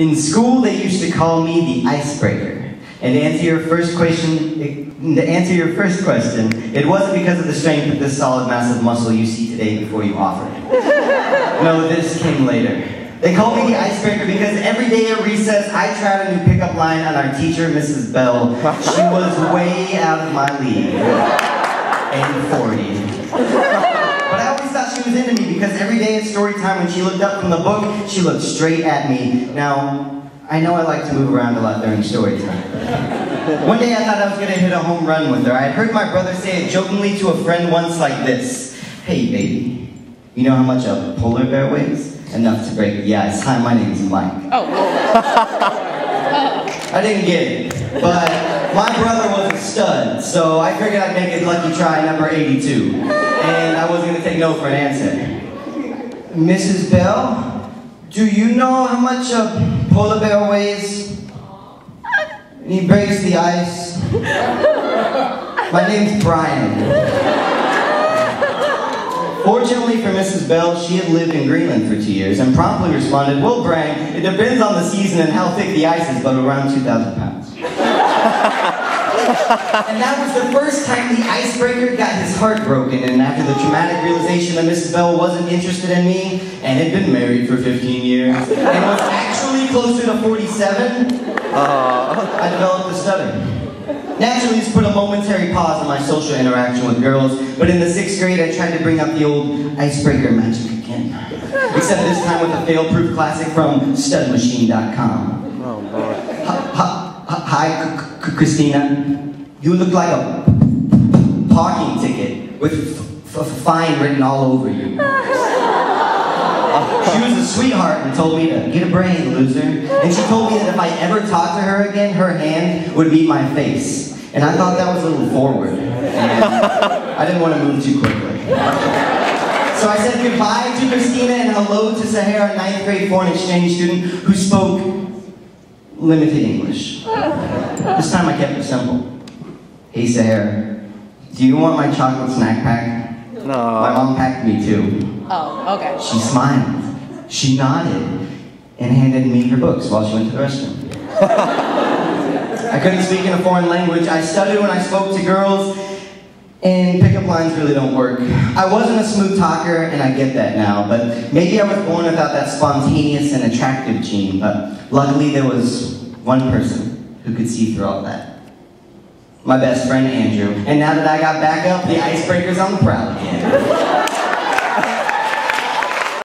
In school, they used to call me the Icebreaker. And to answer your first question, it wasn't because of the strength of this solid, massive muscle you see today before you offered. No, this came later. They called me the Icebreaker because every day at recess, I tried a new pickup line on our teacher, Mrs. Bell. She was way out of my league. And 40. But I always thought she was into me because every day at story time when she looked up from the book, she looked straight at me. Now, I know I like to move around a lot during story time. One day I thought I was going to hit a home run with her. I had heard my brother say it jokingly to a friend once like this. Hey, baby, you know how much a polar bear weighs? Enough to break the ice. Hi, my name's Mike. Oh. I didn't get it, but my brother was a stud, so I figured I'd make it lucky try number 82. And I wasn't going to take no for an answer. Mrs. Bell, do you know how much a polar bear weighs? He breaks the ice. My name's Brian. Fortunately for Mrs. Bell, she had lived in Greenland for 2 years and promptly responded, well, Brian, it depends on the season and how thick the ice is, but around 2,000 pounds. And that was the first time the Icebreaker got his heart broken, and after the traumatic realization that Mrs. Bell wasn't interested in me, and had been married for 15 years, and was actually closer to 47, I developed a stutter. Naturally, this put a momentary pause in my social interaction with girls, but in the 6th grade, I tried to bring up the old Icebreaker magic again. Except this time with a fail-proof classic from studmachine.com. Oh, Lord. Hi, Christina. You look like a parking ticket with fine written all over you. She was a sweetheart and told me to get a brain, loser. And she told me that if I ever talked to her again, her hand would be my face. And I thought that was a little forward. And I didn't want to move too quickly. So I said goodbye to Christina and hello to Sahara, a 9th grade foreign exchange student who spoke limited English. This time I kept it simple. Hey Sahara, do you want my chocolate snack pack? No. My mom packed me too. Oh, okay. She smiled, she nodded, and handed me her books while she went to the restroom. I couldn't speak in a foreign language. I stuttered when I spoke to girls, and pickup lines really don't work. I wasn't a smooth talker, and I get that now, but maybe I was born without that spontaneous and attractive gene, but luckily there was one person who could see through all that. My best friend, Andrew. And now that I got back up, the Icebreaker's on the prowl again.